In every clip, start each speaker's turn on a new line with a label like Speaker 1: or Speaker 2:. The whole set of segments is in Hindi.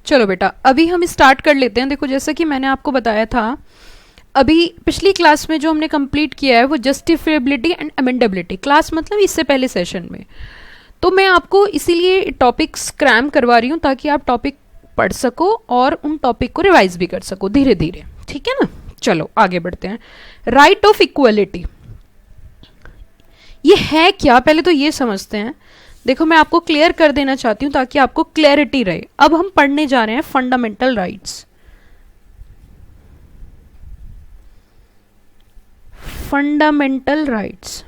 Speaker 1: चलो बेटा, अभी हम स्टार्ट कर लेते हैं। देखो, जैसा कि मैंने आपको बताया था, अभी पिछली क्लास में जो हमने कंप्लीट किया है वो जस्टिफिएबिलिटी एंड अमेंडेबिलिटी क्लास, मतलब इससे पहले सेशन में। तो मैं आपको इसीलिए टॉपिक्स क्रैम करवा रही हूँ ताकि आप टॉपिक पढ़ सको और उन टॉपिक को रिवाइज भी कर सको धीरे धीरे, ठीक है ना। चलो आगे बढ़ते हैं। राइट ऑफ इक्वलिटी ये है क्या, पहले तो ये समझते हैं। देखो, मैं आपको क्लियर कर देना चाहती हूँ ताकि आपको क्लैरिटी रहे। अब हम पढ़ने जा रहे हैं फंडामेंटल राइट्स। फंडामेंटल राइट्स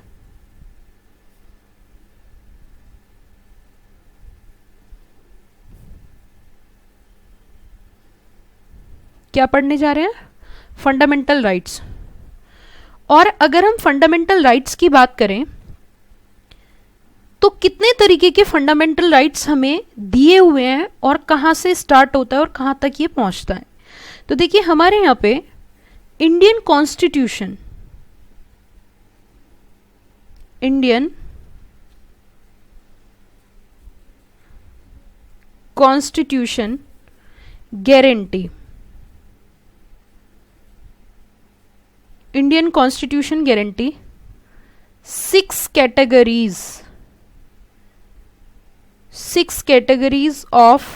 Speaker 1: क्या पढ़ने जा रहे हैं? Fundamental rights. और अगर हम फंडामेंटल राइट्स की बात करें तो कितने तरीके के फंडामेंटल राइट्स हमें दिए हुए हैं और कहाँ से स्टार्ट होता है और कहाँ तक ये पहुँचता है। तो देखिए, हमारे यहाँ पे Indian constitution, Indian constitution guarantee, Indian constitution guarantee 6 categories, 6 categories of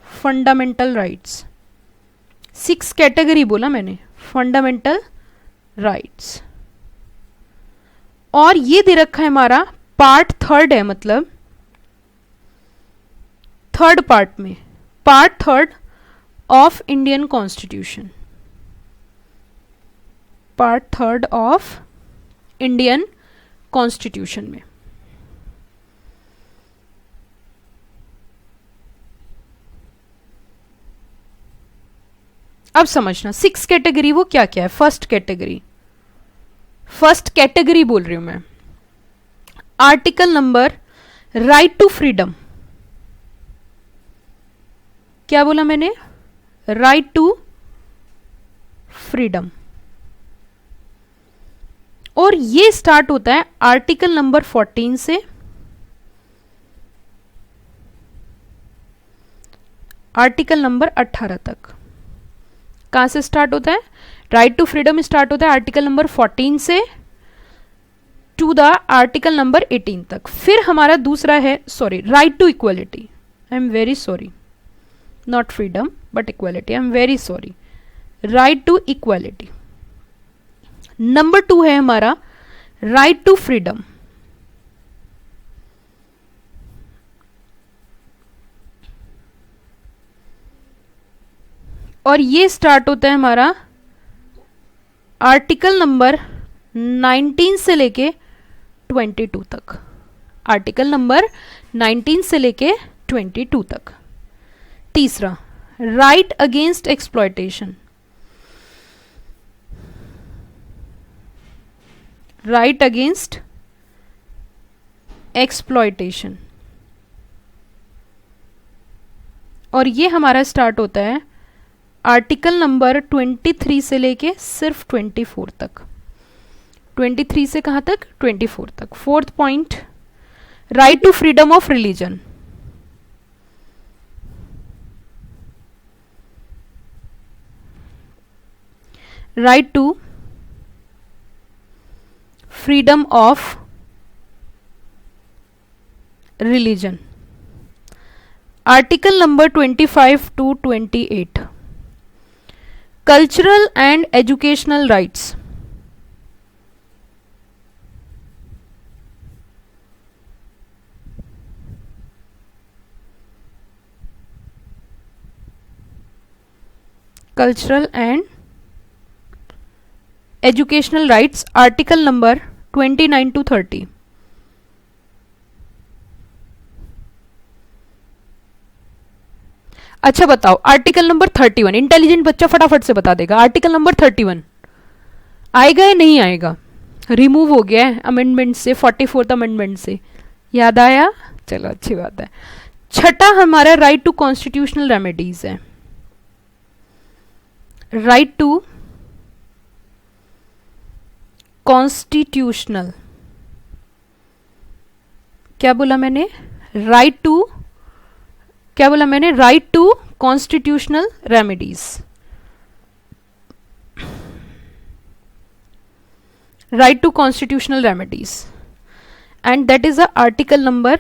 Speaker 1: fundamental rights. 6 category बोला मैंने, फंडामेंटल राइट्स। और ये दे रखा है हमारा पार्ट 3 है, मतलब 3rd पार्ट में, part 3 of Indian constitution, part 3 of Indian constitution में। अब समझना 6 कैटेगरी वो क्या क्या है। फर्स्ट कैटेगरी, फर्स्ट कैटेगरी बोल रही हूं मैं, article number right to freedom. क्या बोला मैंने? Right to freedom. और ये स्टार्ट होता है आर्टिकल नंबर 14 से, आर्टिकल नंबर 18 तक। कहां से स्टार्ट होता है? राइट टू फ्रीडम स्टार्ट होता है आर्टिकल नंबर 14 से टू द आर्टिकल नंबर 18 तक। फिर हमारा दूसरा है, sorry, right to equality, I am very sorry, not freedom but equality, I am very sorry, right to equality. Number 2 है हमारा राइट टू फ्रीडम। और ये स्टार्ट होता है हमारा आर्टिकल नंबर 19 से लेके 22 तक, आर्टिकल नंबर 19 से लेके 22 तक। तीसरा, right against exploitation, right against exploitation. और ये हमारा स्टार्ट होता है आर्टिकल नंबर 23 से लेके सिर्फ 24 तक। 23 से कहां तक? 24 तक। Fourth point, right to freedom of religion, right to freedom of religion, article number 25 to 28। Cultural and educational rights, cultural and educational rights, article number 29 to 30। अच्छा बताओ, आर्टिकल नंबर 31, इंटेलिजेंट बच्चा फटाफट से बता देगा, आर्टिकल नंबर 31 आएगा या नहीं आएगा? रिमूव हो गया है अमेंडमेंट से, 44th अमेंडमेंट से, याद आया? चलो अच्छी बात है। छठा हमारा राइट टू कॉन्स्टिट्यूशनल रेमेडीज है, राइट टू कॉन्स्टिट्यूशनल, क्या बोला मैंने? राइट टू क्या बोला मैंने? Right to constitutional remedies, right to constitutional remedies, and that is a article number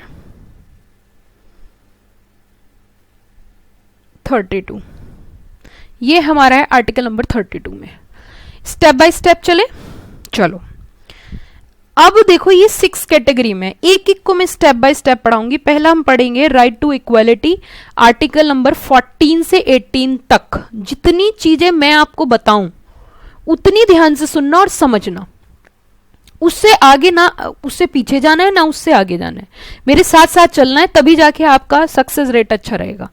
Speaker 1: 32. ये हमारा है आर्टिकल नंबर 32 में। स्टेप बाय स्टेप चले, चलो। अब देखो ये 6 कैटेगरी में, एक एक को मैं स्टेप बाय स्टेप पढ़ाऊंगी। पहला हम पढ़ेंगे right to equality, article number 14 से 18 तक। जितनी चीजें मैं आपको बताऊं उतनी ध्यान से सुनना और समझना, उससे आगे ना, उससे पीछे जाना है ना उससे आगे जाना है, मेरे साथ साथ चलना है, तभी जाके आपका सक्सेस रेट अच्छा रहेगा।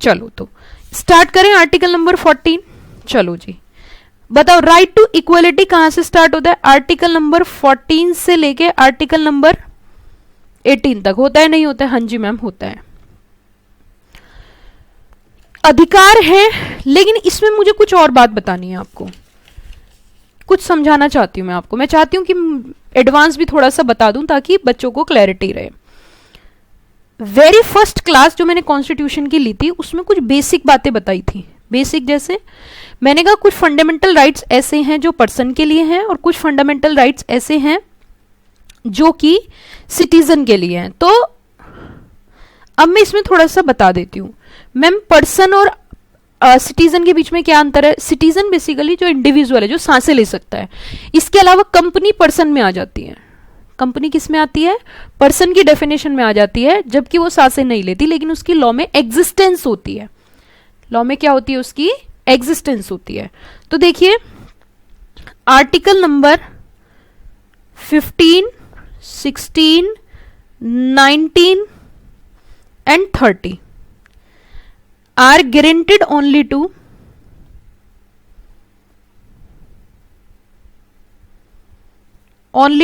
Speaker 1: चलो तो स्टार्ट करें आर्टिकल नंबर 14। चलो जी बताओ, राइट टू इक्वलिटी कहां से स्टार्ट होता है? आर्टिकल नंबर 14 से लेके आर्टिकल नंबर 18 तक। होता है नहीं होता है? हाँ जी मैम होता है। अधिकार है, लेकिन इसमें मुझे कुछ और बात बतानी है आपको, कुछ समझाना चाहती हूं मैं आपको। मैं चाहती हूं कि एडवांस भी थोड़ा सा बता दूं ताकि बच्चों को क्लैरिटी रहे। वेरी फर्स्ट क्लास जो मैंने कॉन्स्टिट्यूशन की ली थी उसमें कुछ बेसिक बातें बताई थी। बेसिक जैसे मैंने कहा कुछ फंडामेंटल राइट्स ऐसे हैं जो पर्सन के लिए हैं और कुछ फंडामेंटल राइट्स ऐसे हैं जो कि सिटीजन के लिए हैं। तो अब मैं इसमें थोड़ा सा बता देती हूं। मैम पर्सन और सिटीजन के बीच में क्या अंतर है? सिटीजन बेसिकली जो इंडिविजुअल है, जो सांसें ले सकता है। इसके अलावा कंपनी पर्सन में आ जाती है। कंपनी किस में आती है? पर्सन की डेफिनेशन में आ जाती है, जबकि वो सांसें नहीं लेती, लेकिन उसकी लॉ में एग्जिस्टेंस होती है। लॉ में क्या होती है? उसकी एग्जिस्टेंस होती है। तो देखिए article number 15, 16, 19 and 30 are guaranteed only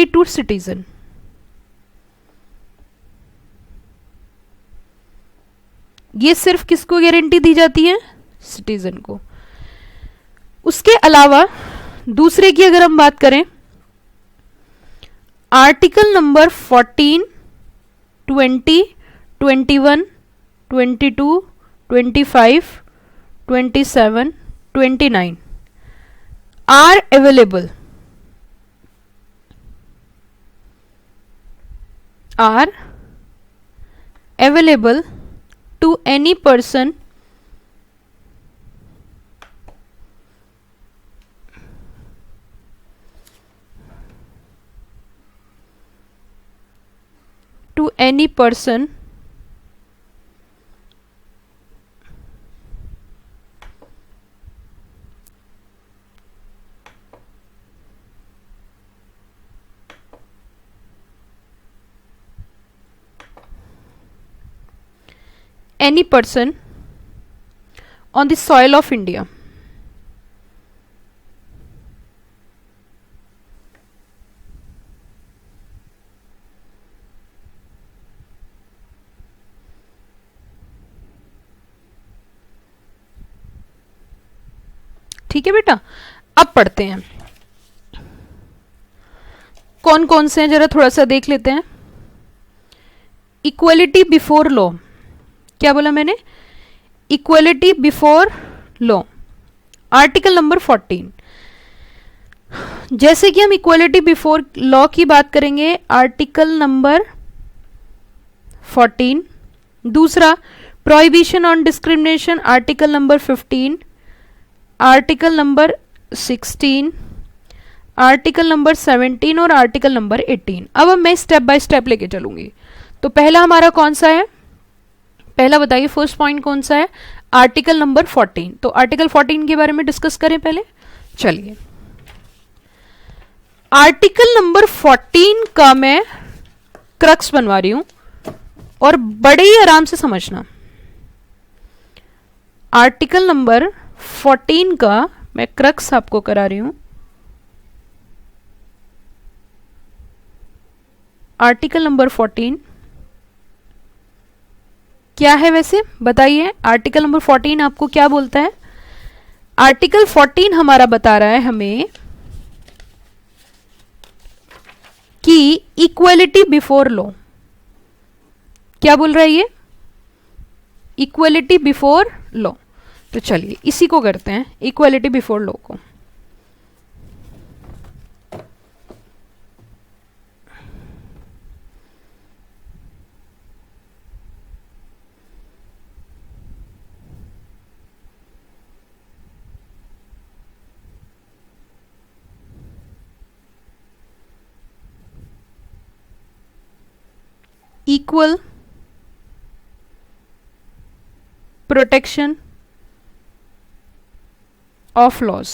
Speaker 1: to citizen। ये सिर्फ किसको गारंटी दी जाती है? सिटीजन को। उसके अलावा दूसरे की अगर हम बात करें, article number 14, 20, 21, 22, 25, 27, 29 are available to any person on the soil of India। ठीक है बेटा, अब पढ़ते हैं कौन कौन से हैं, जरा थोड़ा सा देख लेते हैं। इक्वलिटी बिफोर लॉ, क्या बोला मैंने? Equality before law, article number 14। जैसे कि हम इक्वलिटी बिफोर लॉ की बात करेंगे, आर्टिकल नंबर 14। दूसरा prohibition on discrimination, article number 15, article number 16, article number 17 और आर्टिकल नंबर 18। अब मैं स्टेप बाय स्टेप लेके चलूंगी। तो पहला हमारा कौन सा है? पहला बताइए फर्स्ट पॉइंट कौन सा है? Article number 14। तो आर्टिकल 14 के बारे में डिस्कस करें पहले। चलिए, आर्टिकल नंबर 14 का मैं क्रक्स बनवा रही हूं और बड़े ही आराम से समझना। आर्टिकल नंबर 14 का मैं क्रक्स आपको करा रही हूं। आर्टिकल नंबर 14 क्या है वैसे बताइए? आर्टिकल नंबर 14 आपको क्या बोलता है? आर्टिकल 14 हमारा बता रहा है हमें कि इक्वलिटी बिफोर लॉ। क्या बोल रहा है ये? Equality before law. तो चलिए इसी को करते हैं, इक्वलिटी बिफोर लॉ को। Equal protection of laws.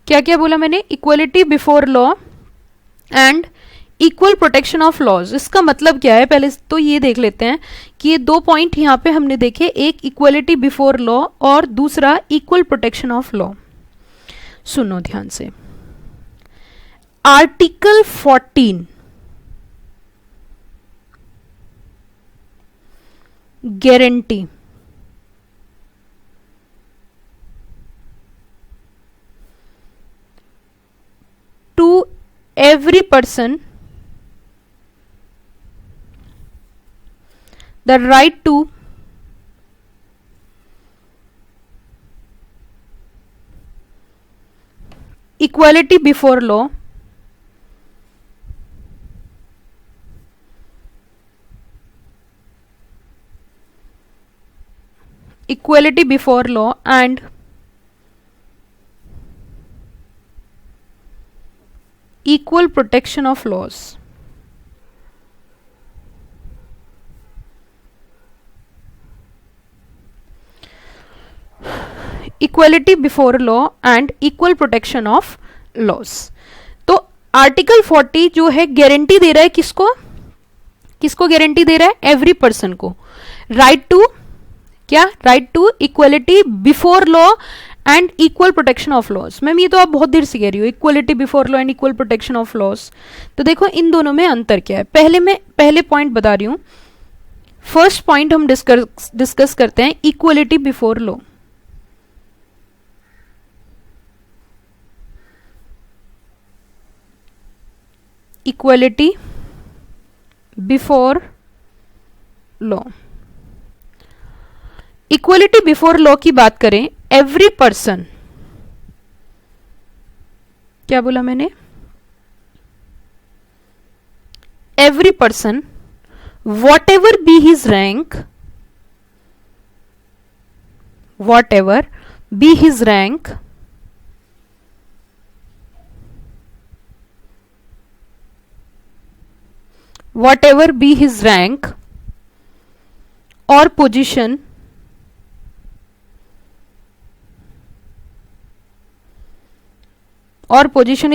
Speaker 1: क्या क्या बोला मैंने? Equality before law and equal protection of laws. इसका मतलब क्या है पहले तो ये देख लेते हैं कि ये दो पॉइंट यहां पे हमने देखे, एक इक्वलिटी बिफोर लॉ और दूसरा इक्वल प्रोटेक्शन ऑफ लॉ। सुनो ध्यान से, article 14 guarantee to every person the right to equality before law, equality before law and equal protection of laws। Equality before law and equal protection of laws. तो आर्टिकल 40 जो है गारंटी दे रहा है किसको? किसको गारंटी दे रहा है? एवरी पर्सन को राइट टू क्या? Right to equality before law and equal protection of laws. Ma'am ये तो आप बहुत देर से कह रही हो, equality before law and equal protection of laws. तो देखो इन दोनों में अंतर क्या है। पहले पॉइंट बता रही हूं। फर्स्ट पॉइंट हम डिस्कस करते हैं equality before law. Equality before law, equality before law की बात करें, एवरी पर्सन, क्या बोला मैंने? Every person whatever be his rank, what ever be his rank, whatever be his rank or position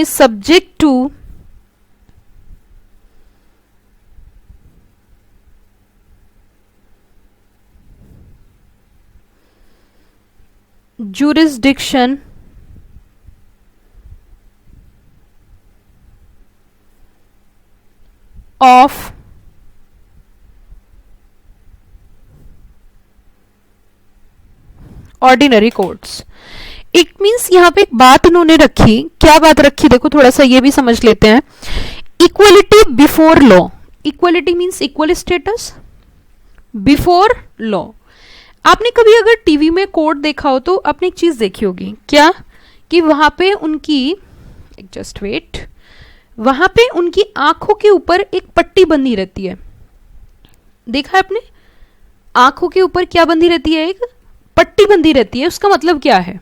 Speaker 1: is subject to jurisdiction of ordinary courts. It means यहां पे एक बात उन्होंने रखी, क्या बात रखी देखो थोड़ा सा ये भी समझ लेते हैं। Equality before law, equality means equal status before law. आपने कभी अगर टीवी में कोर्ट देखा हो तो आपने एक चीज देखी होगी, क्या? कि वहां पे उनकी, जस्ट वेट, वहां पे उनकी आंखों के ऊपर एक पट्टी बंधी रहती है। देखा है आपने? आंखों के ऊपर क्या बंधी रहती है? एक पट्टी बंधी रहती है। उसका मतलब क्या है?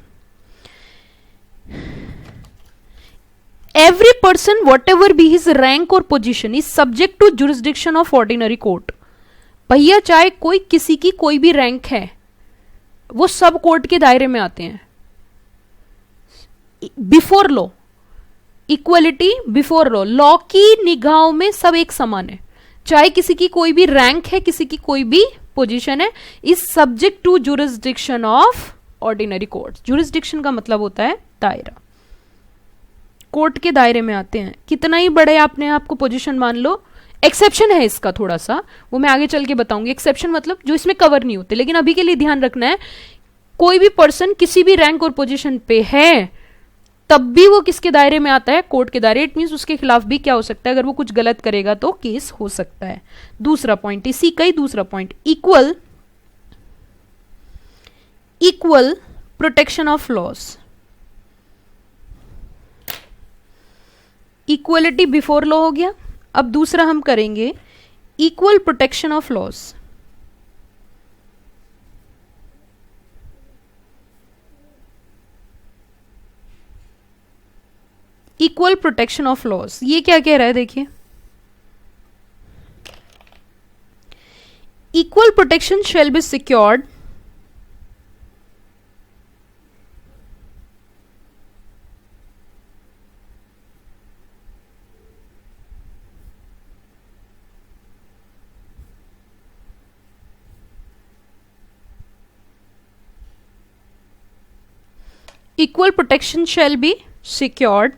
Speaker 1: Every person whatever be his rank और position is subject to jurisdiction of ordinary court. भैया चाहे कोई किसी की कोई भी रैंक है, वो सब कोर्ट के दायरे में आते हैं। Before law, equality before law, law की निगाहों में सब एक समान है। चाहे किसी की कोई भी रैंक है, किसी की कोई भी पोजीशन है, is subject to jurisdiction of ordinary court. Jurisdiction का मतलब होता है दायरा, कोर्ट के दायरे में आते हैं। कितना ही बड़े आपने आपको पोजीशन मान लो, एक्सेप्शन है इसका थोड़ा सा, वो मैं आगे चल के बताऊंगी। एक्सेप्शन मतलब जो इसमें कवर नहीं होते, लेकिन अभी के लिए ध्यान रखना है, कोई भी पर्सन किसी भी रैंक और पोजीशन पे है तब भी वो किसके दायरे में आता है? कोर्ट के दायरे। इट मीन्स उसके खिलाफ भी क्या हो सकता है? अगर वो कुछ गलत करेगा तो केस हो सकता है। दूसरा पॉइंट, इसी का ही दूसरा point, equal equal protection of laws, equality before law हो गया। अब दूसरा हम करेंगे equal protection of loss. Equal protection of loss ये क्या कह रहा है, देखिए equal protection shall be secured equal protection shall be secured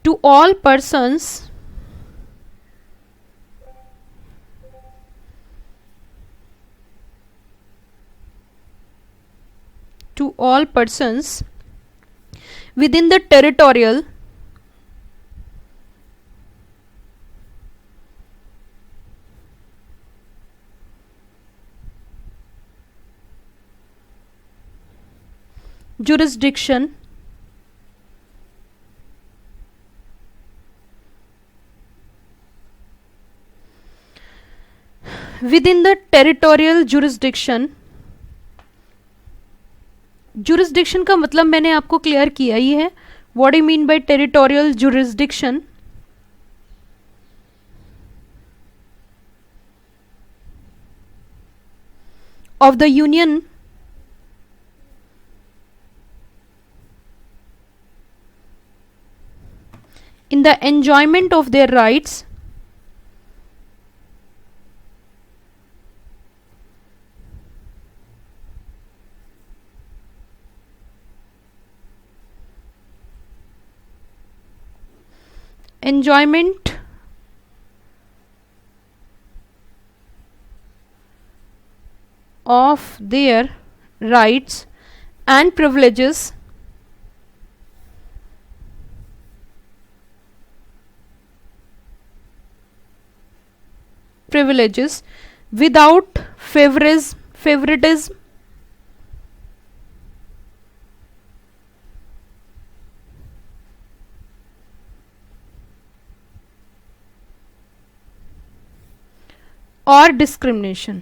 Speaker 1: to all persons within the territorial jurisdiction within the territorial jurisdiction। jurisdiction का मतलब मैंने आपको क्लियर किया ही है, what do you mean by territorial jurisdiction? of the union in the enjoyment of their rights enjoyment of their rights and privileges without favoritism or discrimination।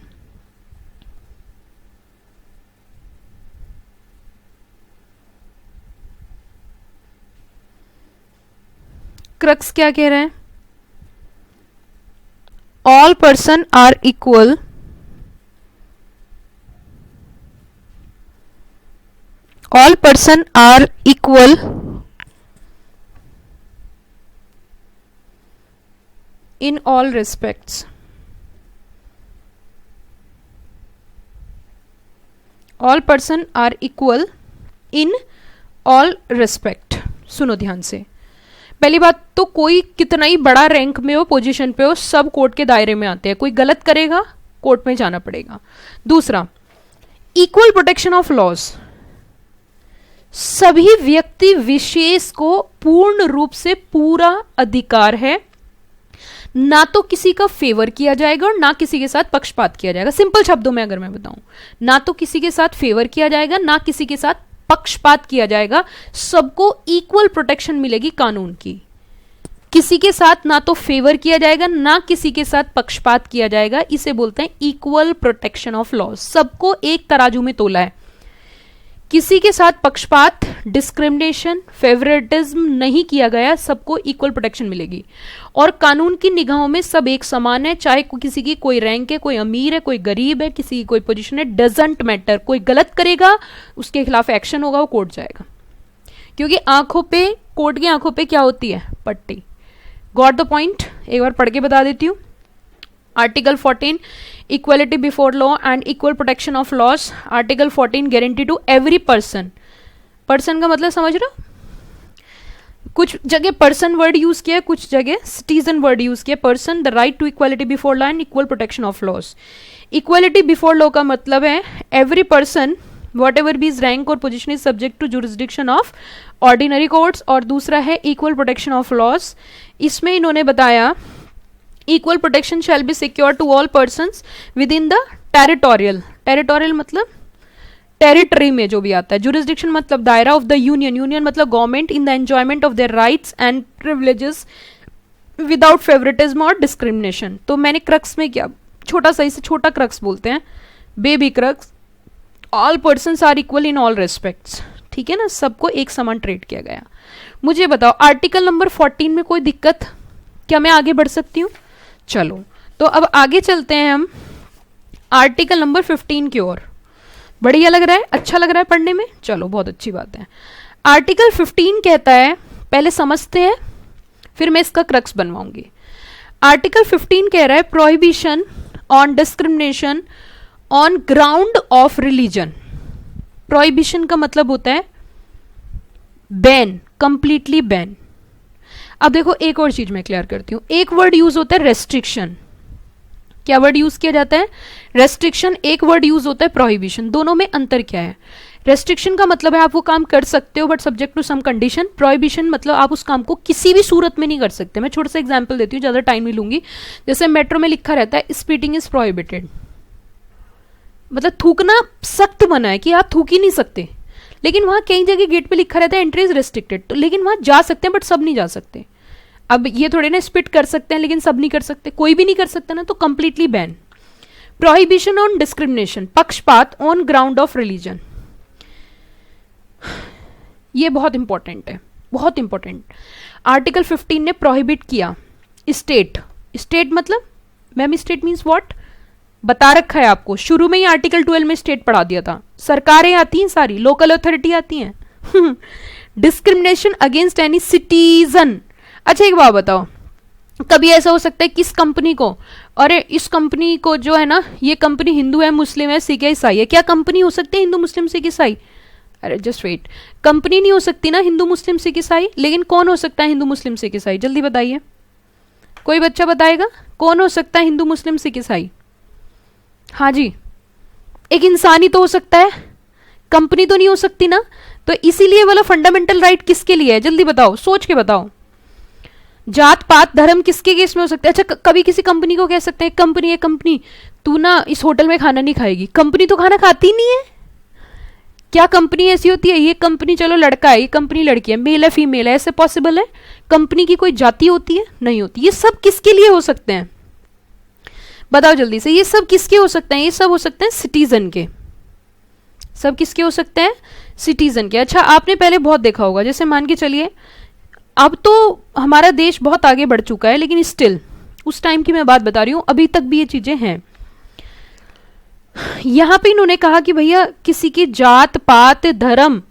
Speaker 1: Crux क्या कह रहे हैं, all person are equal in all respects। all person are equal in all respect। सुनो ध्यान से, पहली बात तो कोई कितना ही बड़ा रैंक में हो, पोजीशन पे हो, सब कोर्ट के दायरे में आते हैं, कोई गलत करेगा कोर्ट में जाना पड़ेगा। दूसरा, इक्वल प्रोटेक्शन ऑफ लॉस, सभी व्यक्ति विशेष को पूर्ण रूप से पूरा अधिकार है, ना तो किसी का फेवर किया जाएगा और ना किसी के साथ पक्षपात किया जाएगा। सिंपल शब्दों में अगर मैं बताऊं, ना तो किसी के साथ फेवर किया जाएगा ना किसी के साथ पक्षपात किया जाएगा, सबको इक्वल प्रोटेक्शन मिलेगी कानून की। किसी के साथ ना तो फेवर किया जाएगा ना किसी के साथ पक्षपात किया जाएगा, इसे बोलते हैं इक्वल प्रोटेक्शन ऑफ लॉ। सबको एक तराजू में तोला है, किसी के साथ पक्षपात, डिस्क्रिमिनेशन, फेवरेटिज्म नहीं किया गया, सबको इक्वल प्रोटेक्शन मिलेगी। और कानून की निगाहों में सब एक समान है, चाहे किसी की कोई रैंक है, कोई अमीर है, कोई गरीब है, किसी की कोई पोजीशन है, डजंट मैटर। कोई गलत करेगा उसके खिलाफ एक्शन होगा, वो कोर्ट जाएगा, क्योंकि आंखों पे, कोर्ट की आंखों पे क्या होती है, पट्टी। Got the point? एक बार पढ़ के बता देती हूँ। Article 14 equality before law and equal protection of laws. Article 14 guarantee to every person. Person का मतलब समझ रहे हो? कुछ जगह पर्सन वर्ड यूज किया है, कुछ जगह सिटीजन वर्ड यूज किया। Person, the right to equality before law and equal protection of laws. Equality before law का मतलब है every person whatever be is rank और position is subject to jurisdiction of ordinary courts. और दूसरा है इक्वल प्रोटेक्शन ऑफ लॉस। इसमें इन्होंने बताया equal protection shall be secure to all persons within the territorial. Territorial मतलब टेरिटरी में जो भी आता है। जुरिस्डिक्शन मतलब दायरा ऑफ द यूनियन, यूनियन मतलब government in the enjoyment of their rights and privileges without favouritism और डिस्क्रिमिनेशन। तो मैंने क्रक्स में क्या, छोटा सा, इसे छोटा क्रक्स बोलते हैं, baby crux. All persons are equal in all respects, ठीक है ना, सबको एक समान ट्रीट किया गया। मुझे बताओ आर्टिकल नंबर 14 में कोई दिक्कत, क्या मैं आगे बढ़ सकती हूँ? चलो तो अब आगे चलते हैं हम आर्टिकल नंबर 15 की ओर। बढ़िया लग रहा है, अच्छा लग रहा है पढ़ने में, चलो बहुत अच्छी बात है। आर्टिकल 15 कहता है, पहले समझते हैं फिर मैं इसका क्रक्स बनवाऊंगी। आर्टिकल 15 कह रहा है prohibition on discrimination on ground of religion. Prohibition का मतलब होता है बैन, कंप्लीटली बैन। अब देखो एक और चीज मैं क्लियर करती हूं, एक वर्ड यूज होता है रेस्ट्रिक्शन। क्या वर्ड यूज किया जाता है? रेस्ट्रिक्शन। एक वर्ड यूज होता है प्रोहिबिशन। दोनों में अंतर क्या है? रेस्ट्रिक्शन का मतलब है आप वो काम कर सकते हो but subject to some condition. Prohibition मतलब आप उस काम को किसी भी सूरत में नहीं कर सकते। मैं छोटा सा एग्जांपल देती हूँ, ज्यादा टाइम नहीं लूंगी। जैसे मेट्रो में लिखा रहता है स्पीडिंग इज प्रोहिबिटेड, मतलब थूकना सख्त मना है कि आप थूक ही नहीं सकते, लेकिन वहां कई जगह गेट पे लिखा रहता है एंट्री इज रेस्ट्रिक्टेड, तो लेकिन वहां जा सकते हैं बट सब नहीं जा सकते। अब ये थोड़े ना स्पिट कर सकते हैं लेकिन सब नहीं कर सकते, कोई भी नहीं कर सकता ना, तो completely ban. Prohibition on discrimination, पक्षपात ऑन ग्राउंड ऑफ रिलीजन, ये बहुत इंपॉर्टेंट है, बहुत इंपॉर्टेंट। आर्टिकल 15 ने प्रोहिबिट किया स्टेट। स्टेट मतलब मैम स्टेट मीन्स व्हाट, बता रखा है आपको, शुरू में ही आर्टिकल 12 में स्टेट पढ़ा दिया था। सरकारें आती हैं सारी, लोकल अथॉरिटी आती हैं। Discrimination against any citizen. अच्छा एक बात बताओ, कभी ऐसा हो सकता है किस कंपनी को, अरे इस कंपनी को जो है ना, ये कंपनी हिंदू है, मुस्लिम है, सिख है, ईसाई है, क्या कंपनी हो सकती है हिंदू मुस्लिम सिख ईसाई? अरे जस्ट वेट, कंपनी नहीं हो सकती ना हिंदू मुस्लिम सिख ईसाई, लेकिन कौन हो सकता है हिंदू मुस्लिम सिख ईसाई? जल्दी बताइए, कोई बच्चा बताएगा कौन हो सकता है हिंदू मुस्लिम सिख ईसाई? हाँ जी, एक इंसान ही तो हो सकता है, कंपनी तो नहीं हो सकती ना। तो इसीलिए वाला फंडामेंटल राइट किसके लिए है? जल्दी बताओ, सोच के बताओ। जात पात धर्म किसके केस में हो सकता है? अच्छा कभी किसी कंपनी को कह सकते हैं कंपनी है, कंपनी तू ना इस होटल में खाना नहीं खाएगी, कंपनी तो खाना खाती नहीं है। क्या कंपनी ऐसी होती है, ये कंपनी चलो लड़का है, ये कंपनी लड़की है, मेल है फीमेल है, ऐसे पॉसिबल है? कंपनी की कोई जाति होती है? नहीं होती। ये सब किसके लिए हो सकते हैं बताओ जल्दी से, ये सब किसके हो सकते हैं? ये सब हो सकते हैं सिटीजन के। सब किसके हो सकते हैं? सिटीजन के। अच्छा आपने पहले बहुत देखा होगा, जैसे मान के चलिए अब तो हमारा देश बहुत आगे बढ़ चुका है, लेकिन स्टिल उस टाइम की मैं बात बता रही हूं, अभी तक भी ये चीजें हैं। यहां पे इन्होंने कहा कि भैया किसी की जात पात धर्म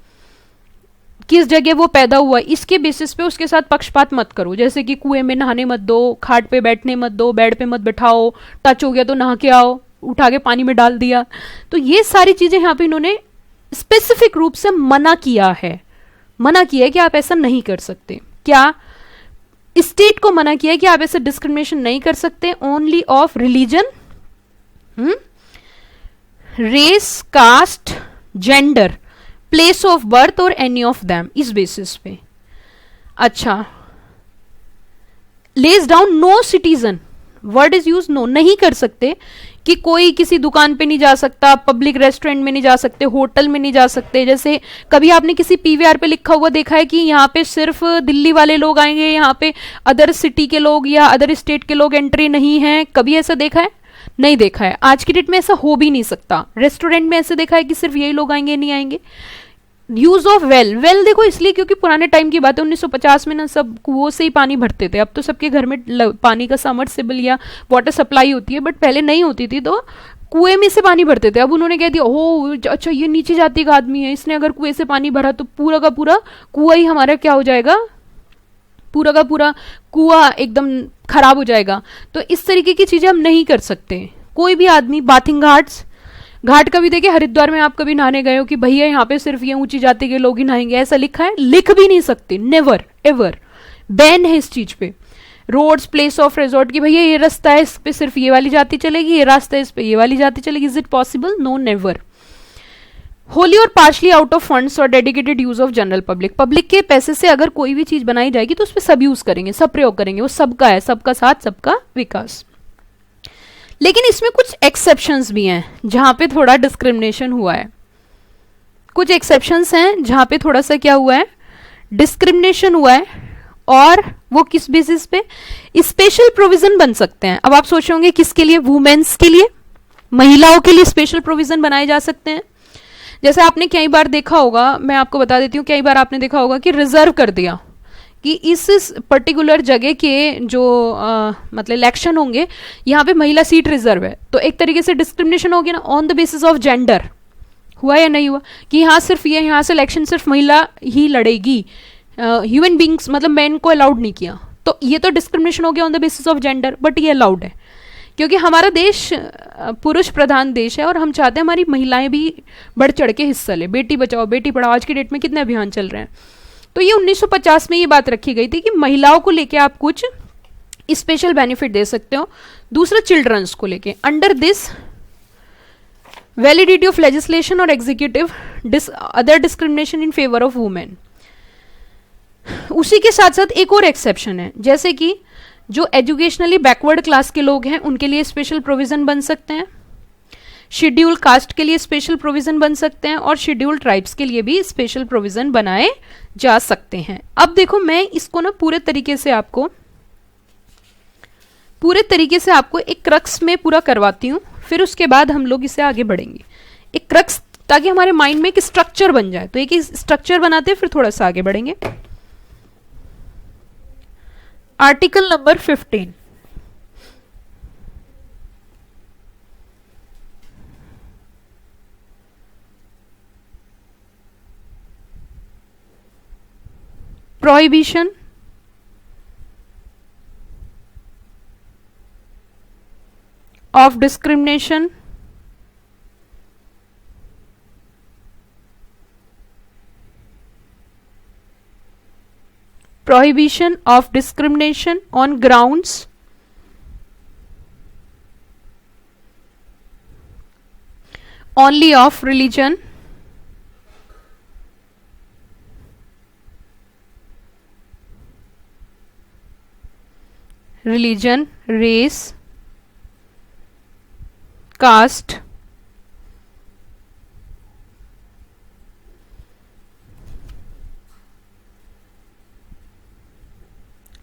Speaker 1: किस जगह वो पैदा हुआ, इसके बेसिस पे उसके साथ पक्षपात मत करो। जैसे कि कुएं में नहाने मत दो, खाट पे बैठने मत दो, बेड पे मत बैठाओ, टच हो गया तो नहा के आओ, उठा के पानी में डाल दिया। तो ये सारी चीजें यहाँ पे इन्होंने स्पेसिफिक रूप से मना किया है, मना किया है कि आप ऐसा नहीं कर सकते। क्या स्टेट को मना किया है कि आप ऐसे डिस्क्रिमिनेशन नहीं कर सकते only of religion, race, caste, gender, place of birth और एनी ऑफ देम, इस बेसिस पे। अच्छा lays down no citizen, word is use no, नहीं कर सकते कि कोई किसी दुकान पे नहीं जा सकता, पब्लिक रेस्टोरेंट में नहीं जा सकते, होटल में नहीं जा सकते। जैसे कभी आपने किसी पीवीआर पे लिखा हुआ देखा है कि यहाँ पे सिर्फ दिल्ली वाले लोग आएंगे, यहाँ पे अदर सिटी के लोग या अदर स्टेट के लोग एंट्री नहीं है? कभी ऐसा देखा है? नहीं देखा है। आज की डेट में ऐसा हो भी नहीं सकता। रेस्टोरेंट में ऐसे देखा है कि सिर्फ यही लोग आएंगे, नहीं आएंगे। यूज ऑफ वेल, वेल देखो इसलिए क्योंकि पुराने टाइम की बात है, 1950 में ना सब कुओं से ही पानी भरते थे। अब तो सबके घर में पानी का सबमर्सिबल या वाटर सप्लाई होती है, बट पहले नहीं होती थी, तो कुएं में से पानी भरते थे। अब उन्होंने कह दिया ओह अच्छा ये नीचे जाति का आदमी है, इसने अगर कुएं से पानी भरा तो पूरा का पूरा कुआं ही हमारा क्या हो जाएगा, पूरा का पूरा कुआं एकदम खराब हो जाएगा। तो इस तरीके की चीजें हम नहीं कर सकते। कोई भी आदमी, बाथिंग घाट का भी देखिए, हरिद्वार में आप कभी नहाने गए हो कि भैया यहाँ पे सिर्फ ये ऊंची जाति के लोग ही नहाएंगे, ऐसा लिखा है? लिख भी नहीं सकते, नेवर एवर, बैन है इस चीज पे। रोड्स, प्लेस ऑफ रिजॉर्ट की भैया ये रास्ता है, इस पे सिर्फ ये वाली जाति चलेगी, ये रास्ता है इस पे ये वाली जाति चलेगी, is it possible? No, never. Wholly और पार्शली आउट ऑफ फंड्स और dedicated use of general public, public के पैसे से अगर कोई भी चीज बनाई जाएगी तो उस पर सब यूज करेंगे, सब प्रयोग करेंगे, वो सबका है, सबका साथ सबका विकास। लेकिन इसमें कुछ एक्सेप्शंस भी हैं जहां पे थोड़ा डिस्क्रिमिनेशन हुआ है। कुछ एक्सेप्शंस हैं जहां पे थोड़ा सा क्या हुआ है, डिस्क्रिमिनेशन हुआ है, और वो किस बेसिस पे, स्पेशल प्रोविजन बन सकते हैं। अब आप सोच रहे होंगे किसके लिए, वुमेन्स के लिए, महिलाओं के लिए स्पेशल प्रोविजन बनाए जा सकते हैं। जैसे आपने कई बार देखा होगा, मैं आपको बता देती हूँ, कई बार आपने देखा होगा कि रिजर्व कर दिया कि इस पर्टिकुलर जगह के जो मतलब इलेक्शन होंगे, यहाँ पे महिला सीट रिजर्व है, तो एक तरीके से डिस्क्रिमिनेशन हो गया ना, on the basis of gender. हुआ या नहीं हुआ कि यहाँ सिर्फ ये, यहाँ से इलेक्शन सिर्फ महिला ही लड़ेगी, ह्यूमन बींग्स मतलब मैन को अलाउड नहीं किया, तो ये तो डिस्क्रिमिनेशन हो गया on the basis of gender, but ये अलाउड है क्योंकि हमारा देश पुरुष प्रधान देश है और हम चाहते हैं हमारी महिलाएं भी बढ़ चढ़ के हिस्सा ले। बेटी बचाओ बेटी पढ़ाओ, आज की डेट में कितने अभियान चल रहे हैं। तो ये 1950 में ये बात रखी गई थी कि महिलाओं को लेके आप कुछ स्पेशल बेनिफिट दे सकते हो। दूसरा, चिल्ड्रंस को लेके, under this validity of legislation और executive other discrimination in favour of women. उसी के साथ साथ एक और एक्सेप्शन है, जैसे कि जो एजुकेशनली बैकवर्ड क्लास के लोग हैं उनके लिए स्पेशल प्रोविजन बन सकते हैं, शेड्यूल कास्ट के लिए स्पेशल प्रोविजन बन सकते हैं, और शेड्यूल ट्राइब्स के लिए भी स्पेशल प्रोविजन बनाए जा सकते हैं। अब देखो मैं इसको ना पूरे तरीके से आपको एक क्रक्स में पूरा करवाती हूँ, फिर उसके बाद हम लोग इसे आगे बढ़ेंगे। एक क्रक्स, ताकि हमारे माइंड में एक स्ट्रक्चर बन जाए। तो एक स्ट्रक्चर बनाते हैं, फिर थोड़ा सा आगे बढ़ेंगे। Article number 15, prohibition of discrimination on grounds only of religion, race, caste,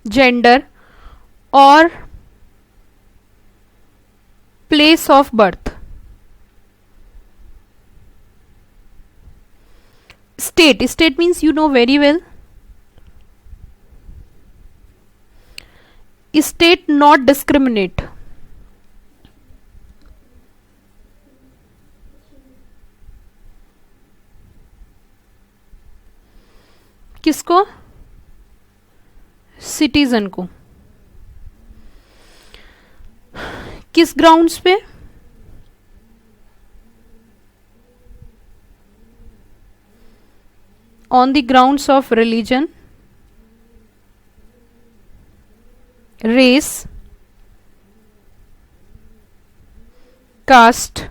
Speaker 1: gender और place of birth. State means you know very well, state not discriminate. किसको? सिटीजन को। किस ग्राउंड्स पे? On the grounds of religion, race, caste,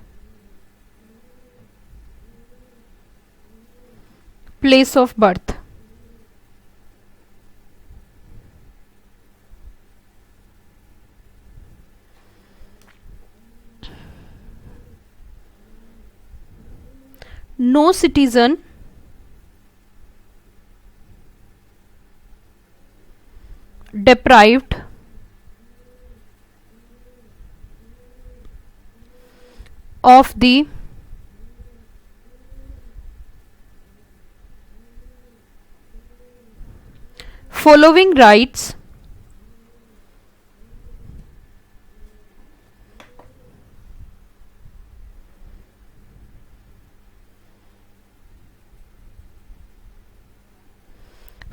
Speaker 1: place of birth. No citizen deprived of the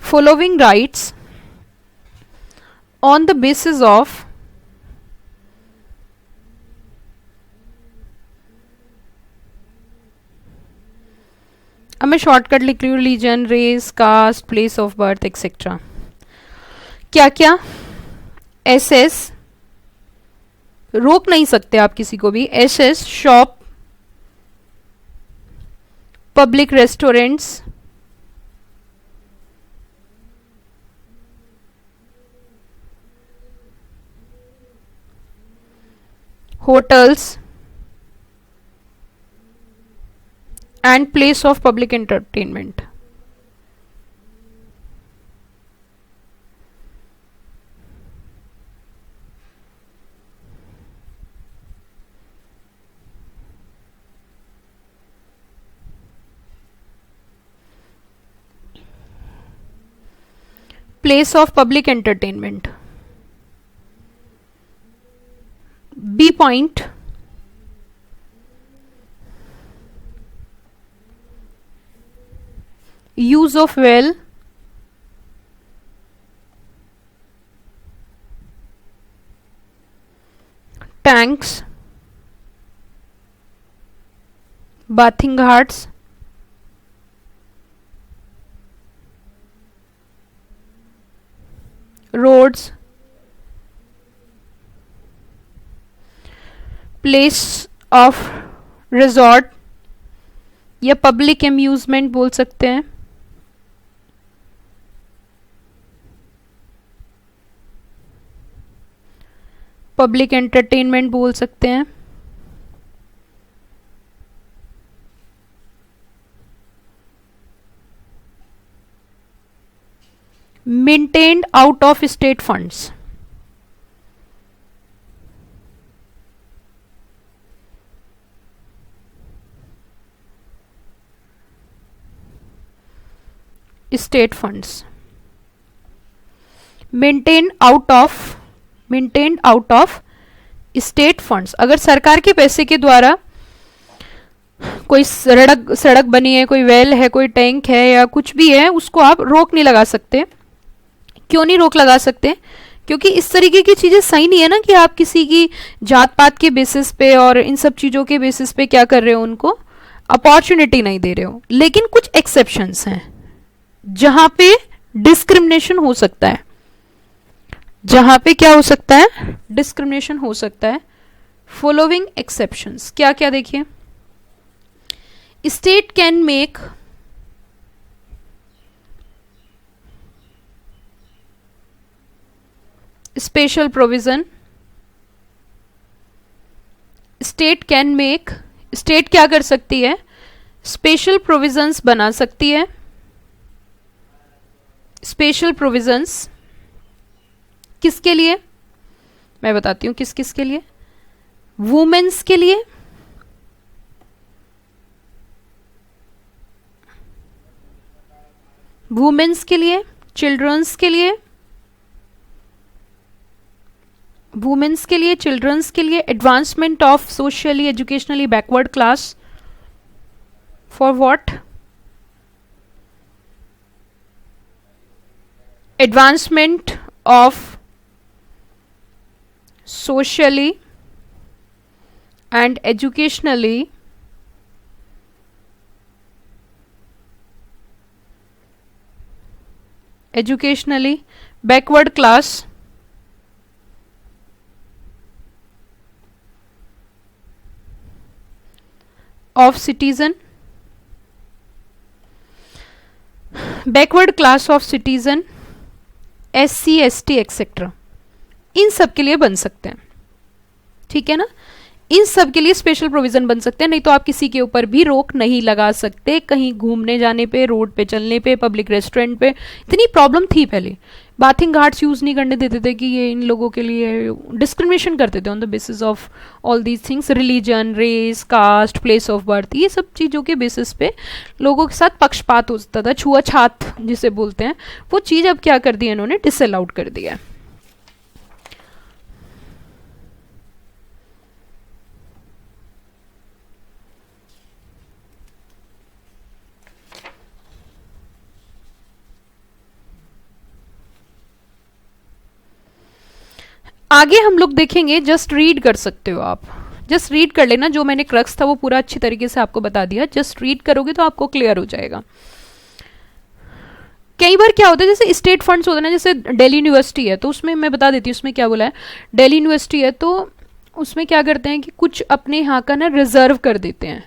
Speaker 1: following rights on the basis of अब मैं शॉर्टकट लिख रही हूँ, religion, race, caste, place of birth etcetera. क्या क्या? एसएस, रोक नहीं सकते आप किसी को भी। SS, shop, public restaurants, hotels and place of public entertainment. Place of public entertainment. B point, use of well, tanks, bathing ghats, roads, place of resort या पब्लिक एम्यूजमेंट बोल सकते हैं, पब्लिक एंटरटेनमेंट बोल सकते हैं, maintained out of state funds, state funds, maintained out of state funds. अगर सरकार के पैसे के द्वारा कोई सड़क बनी है, कोई वेल है, कोई टैंक है या कुछ भी है, उसको आप रोक नहीं लगा सकते। क्यों नहीं रोक लगा सकते? क्योंकि इस तरीके की चीजें सही नहीं है ना कि आप किसी की जात पात के बेसिस पे और इन सब चीजों के बेसिस पे क्या कर रहे हो, उनको अपॉर्चुनिटी नहीं दे रहे हो। लेकिन कुछ एक्सेप्शंस हैं जहां पे डिस्क्रिमिनेशन हो सकता है, जहां पे क्या हो सकता है, डिस्क्रिमिनेशन हो सकता है। फॉलोइंग एक्सेप्शंस क्या क्या देखिए, state can make special provision, state can make, state क्या कर सकती है, स्पेशल प्रोविजंस बना सकती है। स्पेशल प्रोविजंस किसके लिए, मैं बताती हूं किस किस के लिए, वुमेन्स के लिए, वुमेन्स के लिए, चिल्ड्रंस के लिए, वुमेन्स के लिए, चिल्ड्रंस के लिए, advancement of socially educationally backward class, for what, advancement of socially and educationally backward class of citizen, backward class of citizen, SC ST etcetera, इन सब के लिए बन सकते हैं। ठीक है ना, इन सब के लिए स्पेशल प्रोविजन बन सकते हैं। नहीं तो आप किसी के ऊपर भी रोक नहीं लगा सकते, कहीं घूमने जाने पे, रोड पे चलने पे, पब्लिक रेस्टोरेंट पे। इतनी प्रॉब्लम थी पहले, बाथिंग घाट्स यूज नहीं करने देते थे कि ये इन लोगों के लिए, डिस्क्रिमिनेशन करते थे on the basis of all these things, religion, race, caste, place of birth, ये सब चीज़ों के बेसिस पे लोगों के साथ पक्षपात होता था, छुआछात जिसे बोलते हैं। वो चीज़ अब क्या कर दी इन्होंने, डिसअलाउड कर दिया है। आगे हम लोग देखेंगे, जस्ट रीड कर सकते हो आप, जस्ट रीड कर लेना, जो मैंने क्रक्स था वो पूरा अच्छी तरीके से आपको बता दिया। जस्ट रीड करोगे तो आपको क्लियर हो जाएगा। कई बार क्या होता है, जैसे स्टेट फंड्स होते हैं ना, जैसे दिल्ली यूनिवर्सिटी है तो उसमें मैं बता देती हूँ उसमें क्या बोला है। दिल्ली यूनिवर्सिटी है तो उसमें क्या करते हैं कि कुछ अपने यहाँ का ना रिजर्व कर देते हैं,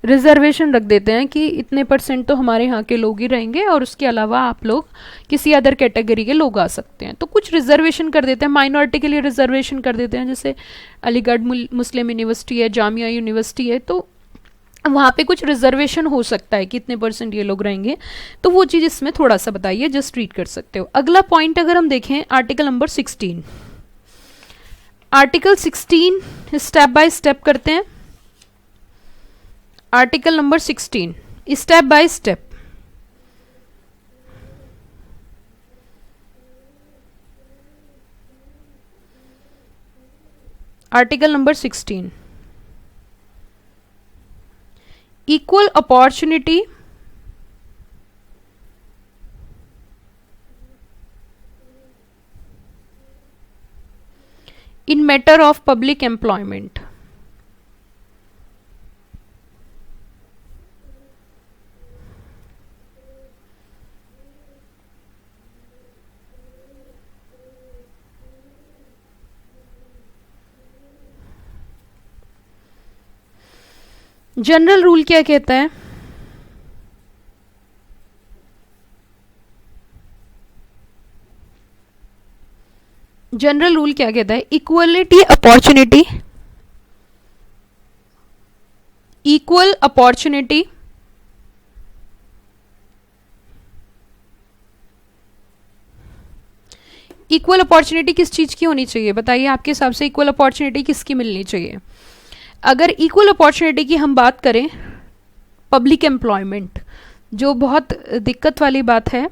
Speaker 1: रिजर्वेशन रख देते हैं कि इतने % तो हमारे यहाँ के लोग ही रहेंगे और उसके अलावा आप लोग किसी अदर कैटेगरी के लोग आ सकते हैं। तो कुछ रिजर्वेशन कर देते हैं, माइनॉरिटी के लिए रिजर्वेशन कर देते हैं। जैसे अलीगढ़ मुस्लिम यूनिवर्सिटी है, जामिया यूनिवर्सिटी है, तो वहां पे कुछ रिजर्वेशन हो सकता है, कितने परसेंट ये लोग रहेंगे, तो वो चीज इसमें थोड़ा सा बताइए, जस्ट रीड कर सकते हो। अगला पॉइंट अगर हम देखें article number 16, article 16 step by step करते हैं। Article number 16 step by step. Article number 16 equal opportunity in matter of public employment। General rule क्या कहता है? जनरल रूल क्या कहता है? Equality opportunity, equal opportunity equal opportunity किस चीज की होनी चाहिए बताइए, आपके हिसाब से इक्वल अपॉर्चुनिटी किसकी मिलनी चाहिए? अगर इक्वल अपॉर्चुनिटी की हम बात करें, पब्लिक एम्प्लॉयमेंट, जो बहुत दिक्कत वाली बात है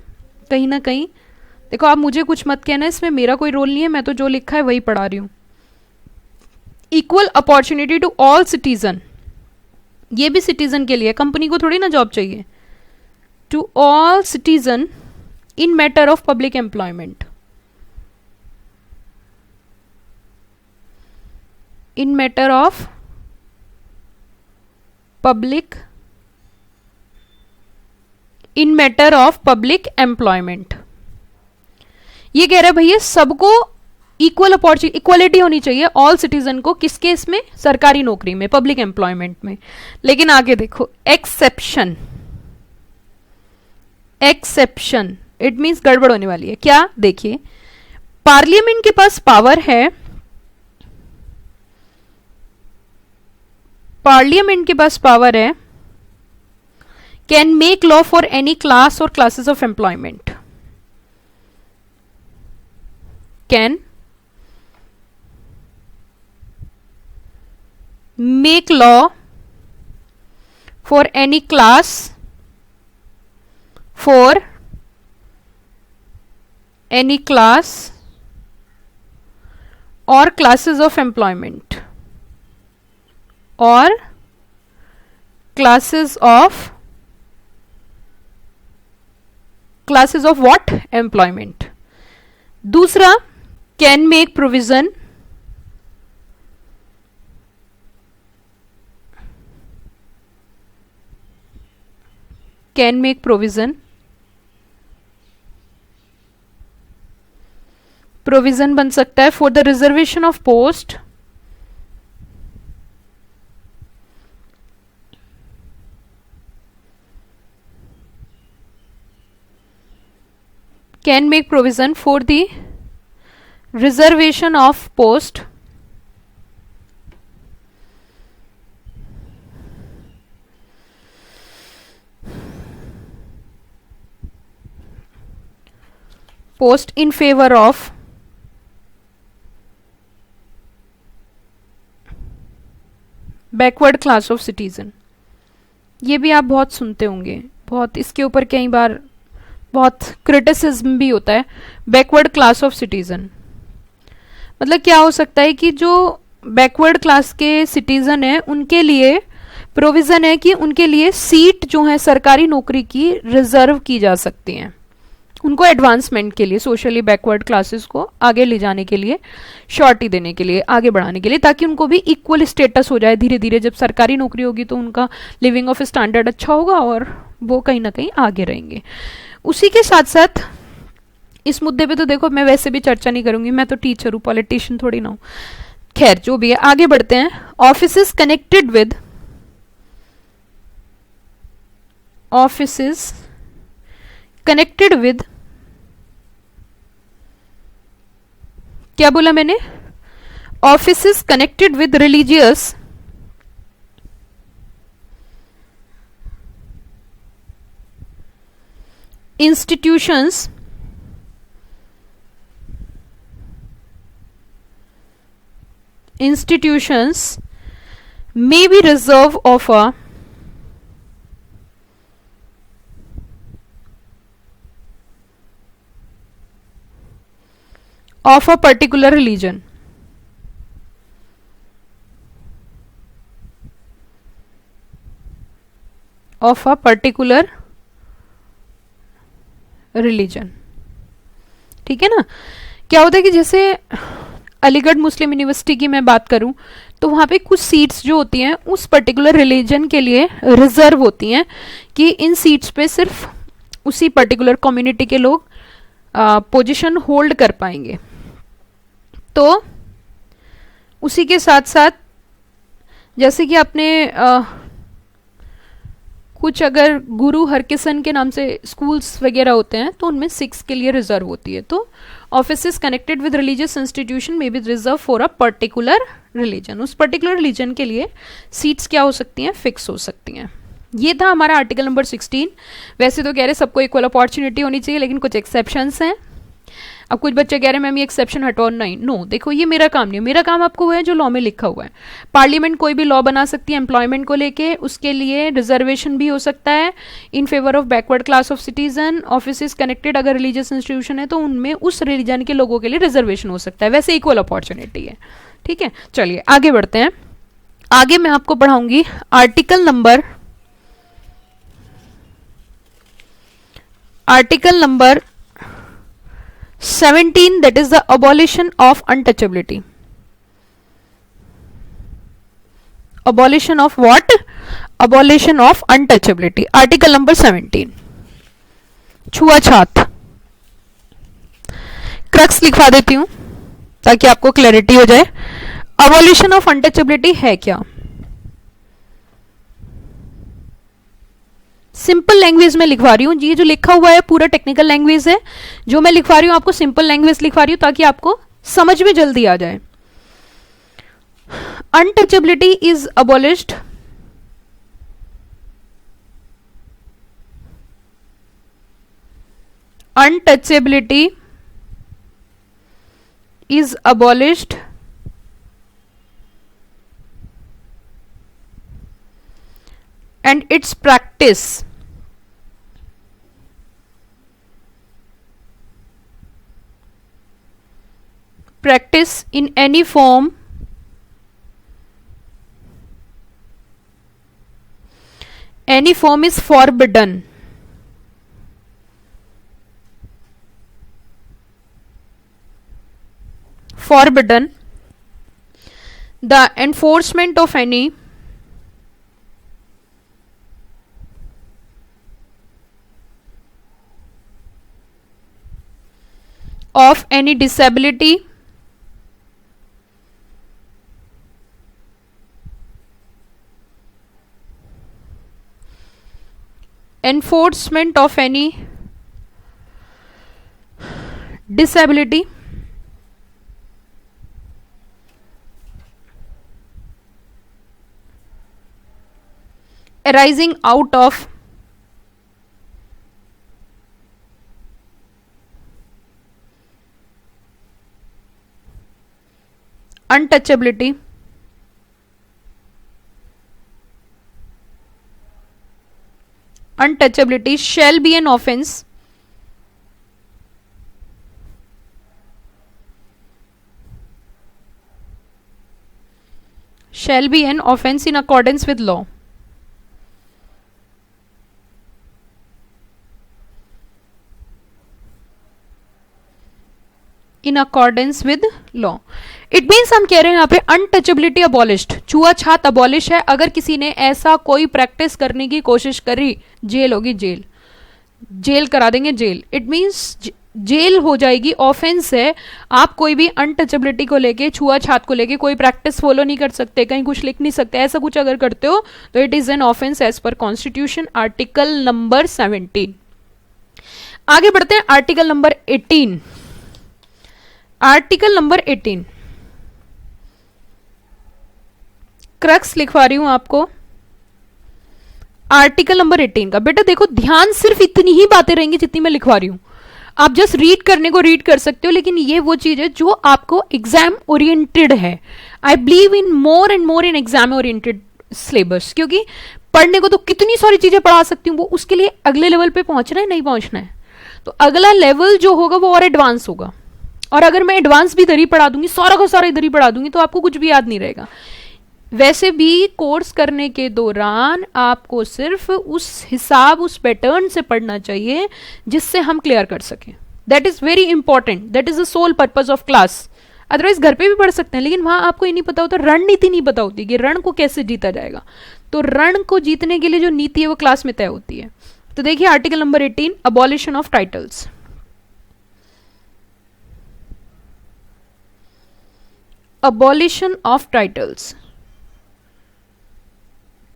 Speaker 1: कहीं ना कहीं। देखो आप मुझे कुछ मत कहना, इसमें मेरा कोई रोल नहीं है, मैं तो जो लिखा है वही पढ़ा रही हूं। Equal opportunity to all citizen, ये भी सिटीजन के लिए, कंपनी को थोड़ी ना जॉब चाहिए। To all citizen in matter of public employment, in matter of public, in matter of public employment. ये कह रहा है भैया सबको इक्वल अपॉर्चुनिटी, इक्वलिटी होनी चाहिए ऑल सिटीजन को, किसके? इसमें सरकारी नौकरी में, पब्लिक एम्प्लॉयमेंट में। लेकिन आगे देखो, एक्सेप्शन, एक्सेप्शन इट मींस गड़बड़ होने वाली है। क्या? देखिए पार्लियामेंट के पास पावर है, पार्लियामेंट के पास पावर है, can make law for any class और classes of employment, can make law for any class, for any class और क्लासेस ऑफ एम्प्लॉयमेंट, और क्लासेस ऑफ व्हाट? एम्प्लॉयमेंट। दूसरा, can make provision, can make provision, provision बन सकता है for the reservation of post, can make provision for the reservation of post, post in favor of backward class of citizen. ये भी आप बहुत सुनते होंगे, बहुत इसके ऊपर कई बार बहुत क्रिटिसिज्म भी होता है। बैकवर्ड क्लास ऑफ सिटीजन मतलब क्या हो सकता है कि जो बैकवर्ड क्लास के सिटीजन है उनके लिए प्रोविजन है कि उनके लिए सीट जो है सरकारी नौकरी की रिजर्व की जा सकती हैं, उनको एडवांसमेंट के लिए, सोशली बैकवर्ड क्लासेस को आगे ले जाने के लिए, शॉर्टी देने के लिए, आगे बढ़ाने के लिए, ताकि उनको भी इक्वल स्टेटस हो जाए। धीरे धीरे जब सरकारी नौकरी होगी तो उनका लिविंग ऑफ स्टैंडर्ड अच्छा होगा और वो कहीं ना कहीं आगे रहेंगे। उसी के साथ साथ इस मुद्दे पे तो देखो मैं वैसे भी चर्चा नहीं करूंगी, मैं तो टीचर हूँ, पॉलिटिशियन थोड़ी ना हूँ। खैर जो भी है, आगे बढ़ते हैं। Offices connected with, offices connected with, क्या बोला मैंने? Offices connected with religious institutions may be reserved of a particular religion. Of a particular religion. ठीक है ना. क्या होता है कि जैसे अलीगढ़ मुस्लिम यूनिवर्सिटी की मैं बात करूं तो वहां पे कुछ सीट्स जो होती हैं उस पर्टिकुलर रिलीजन के लिए रिजर्व होती हैं कि इन सीट्स पे सिर्फ उसी पर्टिकुलर कम्युनिटी के लोग पोजीशन होल्ड कर पाएंगे. तो उसी के साथ साथ जैसे कि आपने कुछ अगर गुरु हरकिशन के नाम से स्कूल्स वगैरह होते हैं तो उनमें 6 के लिए रिजर्व होती है. तो offices connected with religious institution में be reserve for a particular religion. उस पर्टिकुलर रिलीजन के लिए सीट्स क्या हो सकती हैं, फिक्स हो सकती हैं. ये था हमारा आर्टिकल नंबर 16. वैसे तो कह रहे सबको इक्वल अपॉर्चुनिटी होनी चाहिए, लेकिन कुछ एक्सेप्शंस हैं. अब कुछ बच्चे कह रहे हैं मैम ये एक्सेप्शन हटाओ. नहीं, नो, देखो ये मेरा काम नहीं है. मेरा काम आपको वो है जो लॉ में लिखा हुआ है. पार्लियामेंट कोई भी लॉ बना सकती है एम्प्लॉयमेंट को लेके, उसके लिए रिजर्वेशन भी हो सकता है इन favour of backward class of citizen. Office connected अगर रिलीजियस इंस्टीट्यूशन है तो उनमें उस रिलीजन के लोगों के लिए रिजर्वेशन हो सकता है. वैसे इक्वल अपॉर्चुनिटी है. ठीक है, चलिए आगे बढ़ते हैं. आगे मैं आपको पढ़ाऊंगी article number 17, that is the abolition of untouchability. Abolition of what? Abolition of untouchability. Article number 17. छुआछात. Crux लिखवा देती हूं ताकि आपको क्लैरिटी हो जाए. अबॉलिशन ऑफ अनटचेबिलिटी है क्या? सिंपल लैंग्वेज में लिखवा रही हूँ. ये जो लिखा हुआ है पूरा टेक्निकल लैंग्वेज है. जो मैं लिखवा रही हूँ आपको सिंपल लैंग्वेज लिखवा रही हूँ ताकि आपको समझ में जल्दी आ जाए. Untouchability is abolished untouchability is abolished and its practice in any form is forbidden. The enforcement of any disability arising out of untouchability shall be an offense in accordance with law. In accordance with law. It means हम कह रहे हैं यहाँ पे अनटचेबिलिटी अबॉलिश्ड, छुआछात अबॉलिश है. अगर किसी ने ऐसा कोई प्रैक्टिस करने की कोशिश करी, जेल होगी, जेल करा देंगे, जेल. इट मीन्स जेल हो जाएगी. ऑफेंस है. आप कोई भी अनटचेबिलिटी को लेके, छुआछात को लेके कोई प्रैक्टिस फॉलो नहीं कर सकते, कहीं कुछ लिख नहीं सकते. ऐसा कुछ अगर करते हो तो it is an offence as per constitution. Article number 17. आगे बढ़ते हैं article number 18. Article number 18 crux लिखवा रही हूं आपको. आर्टिकल नंबर 18 का। बेटा देखो ध्यान सिर्फ इतनी ही बातें रहेंगी जितनी मैं लिखवा रही हूं, आप जस्ट रीड करने को रीड कर सकते हो, लेकिन ये वो चीज है जो आपको एग्जाम ओरिएंटेड है। I believe in more and more in exam oriented syllabus, क्योंकि पढ़ने को तो कितनी सारी चीजें पढ़ा सकती हूँ, वो उसके लिए अगले लेवल पे पहुंचना है, नहीं पहुंचना है, तो अगला लेवल जो होगा वो और एडवांस होगा। और अगर मैं एडवांस भी इधर ही पढ़ा दूंगी, सारा का सारा इधर ही पढ़ा दूंगी, तो आपको कुछ भी याद नहीं रहेगा। वैसे भी कोर्स करने के दौरान आपको सिर्फ उस हिसाब, उस पैटर्न से पढ़ना चाहिए जिससे हम क्लियर कर सकें। That is very important, that is the sole purpose of class. Otherwise घर पे भी पढ़ सकते हैं, लेकिन वहां आपको ये नहीं पता होता, रणनीति नहीं पता होती कि रण को कैसे जीता जाएगा। तो रण को जीतने के लिए जो नीति है वो क्लास में तय होती है। तो देखिए article number 18, abolition of titles. Abolition of titles.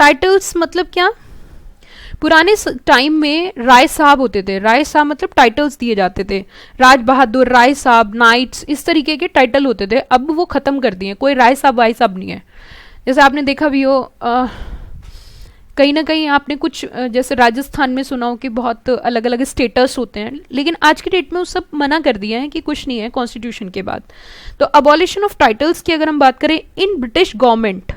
Speaker 1: Titles मतलब क्या? पुराने टाइम में राय साहब होते थे, राय साहब मतलब टाइटल्स दिए जाते थे, राज बहादुर, राय साहब, नाइट्स, इस तरीके के टाइटल होते थे। अब वो खत्म कर दिए, कोई राय साहब वाय साहब नहीं है। जैसे आपने देखा भी हो कहीं ना कहीं आपने कुछ जैसे राजस्थान में सुना हो कि बहुत अलग अलग स्टेटस होते हैं, लेकिन आज के डेट में वो सब मना कर दिया है कि कुछ नहीं है कॉन्स्टिट्यूशन के बाद। तो अबॉलिशन ऑफ टाइटल्स की अगर हम बात करें, in British government,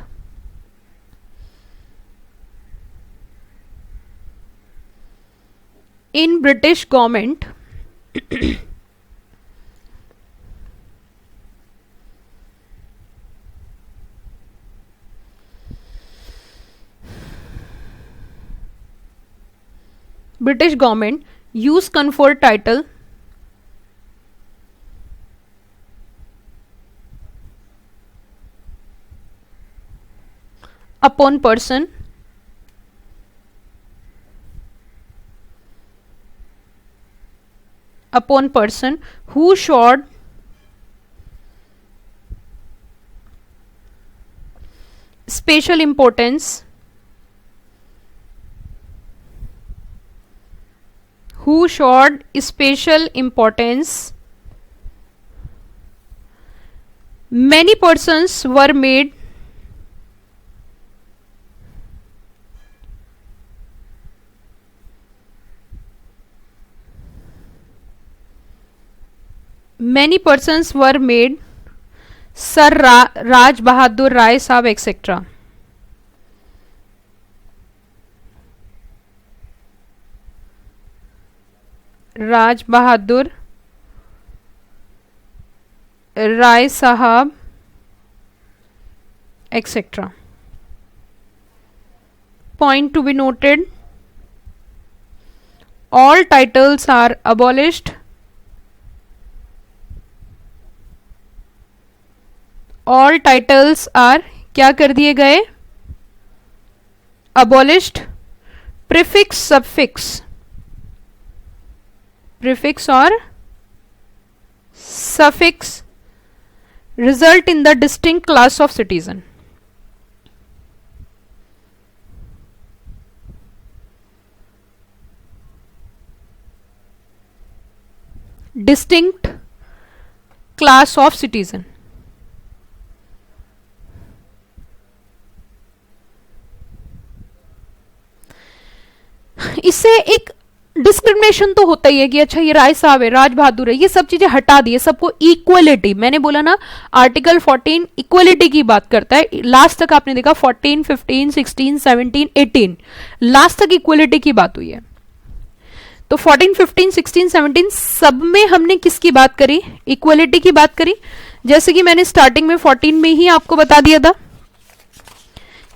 Speaker 1: in British government British government use confer title upon person who showed special importance, many persons were made sir Raj Bahadur Rai Sahab etcetera. Raj Bahadur Rai Sahab etcetera. Point to be noted, all titles are abolished, all titles are क्या कर दिए गए? abolished। prefix और suffix result in the distinct class of citizen। distinct class of citizen। इससे एक डिस्क्रिमिनेशन तो होता ही है कि अच्छा ये राय साहब है, राज बहादुर है, ये सब चीजें हटा दी है, सबको इक्वलिटी। मैंने बोला ना आर्टिकल 14 इक्वलिटी की बात करता है। लास्ट तक आपने देखा 14, 15, 16, 17, 18 लास्ट तक इक्वलिटी की बात हुई है। तो 14, 15, 16, 17 सब में हमने किसकी बात करी? इक्वलिटी की बात करी। जैसे कि मैंने स्टार्टिंग में 14 में ही आपको बता दिया था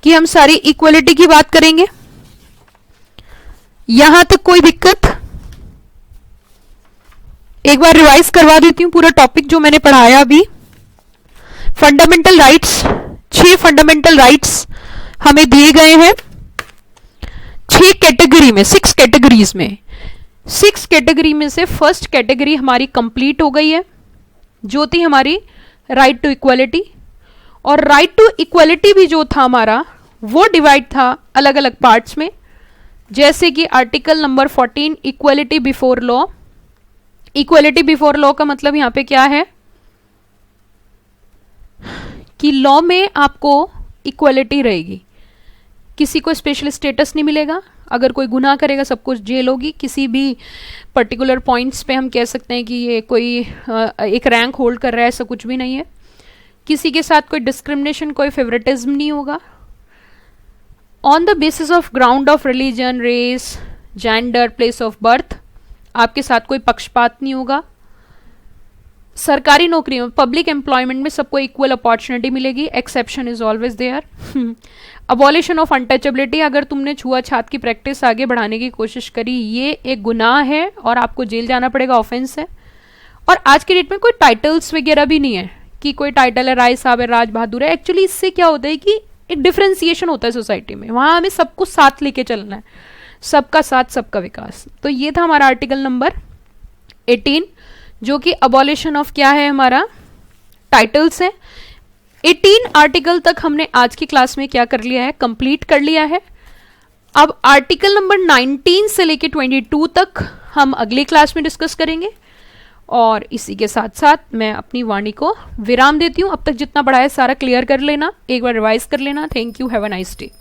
Speaker 1: कि हम सारी इक्वलिटी की बात करेंगे। यहां तक कोई दिक्कत? एक बार रिवाइज करवा देती हूं पूरा टॉपिक जो मैंने पढ़ाया अभी। फंडामेंटल राइट्स, 6 फंडामेंटल राइट्स हमें दिए गए हैं 6 कैटेगरी में, 6 कैटेगरीज में। 6 कैटेगरी में से फर्स्ट कैटेगरी हमारी कंप्लीट हो गई है, जो थी हमारी राइट टू इक्वलिटी। और राइट टू इक्वलिटी भी जो था हमारा, वो डिवाइड था अलग अलग पार्ट्स में। जैसे कि article number 14 equality before law. Equality before law का मतलब यहां पे क्या है कि लॉ में आपको इक्वलिटी रहेगी। किसी को स्पेशल स्टेटस नहीं मिलेगा, अगर कोई गुनाह करेगा सबको जेल होगी। किसी भी पर्टिकुलर पॉइंट्स पे हम कह सकते हैं कि ये कोई एक रैंक होल्ड कर रहा है, ऐसा कुछ भी नहीं है। किसी के साथ कोई डिस्क्रिमिनेशन, कोई फेवरेटिज्म नहीं होगा। On the basis of ground of religion, race, gender, place of birth आपके साथ कोई पक्षपात नहीं होगा। सरकारी नौकरी में, पब्लिक एम्प्लॉयमेंट में सबको इक्वल अपॉर्चुनिटी मिलेगी, exception is always there. Abolition of untouchability, अगर तुमने छुआछूत की प्रैक्टिस आगे बढ़ाने की कोशिश करी, ये एक गुनाह है और आपको जेल जाना पड़ेगा, ऑफेंस है। और आज के डेट में कोई टाइटल्स वगैरह भी नहीं है कि कोई टाइटल है राय साहब है, राज बहादुर है। एक्चुअली इससे क्या होता है कि एक डिफ्रेंसिएशन होता है सोसाइटी में, वहां हमें सबको साथ लेके चलना है, सबका साथ सबका विकास। तो ये था हमारा आर्टिकल नंबर 18, जो कि अबॉलिशन ऑफ क्या है, हमारा टाइटल्स है। 18 आर्टिकल तक हमने आज की क्लास में क्या कर लिया है, कंप्लीट कर लिया है। अब आर्टिकल नंबर 19 से लेके 22 तक हम अगली क्लास में डिस्कस करेंगे। और इसी के साथ साथ मैं अपनी वाणी को विराम देती हूं। अब तक जितना पढ़ा है सारा क्लियर कर लेना, एक बार रिवाइज कर लेना। Thank you, have a nice day.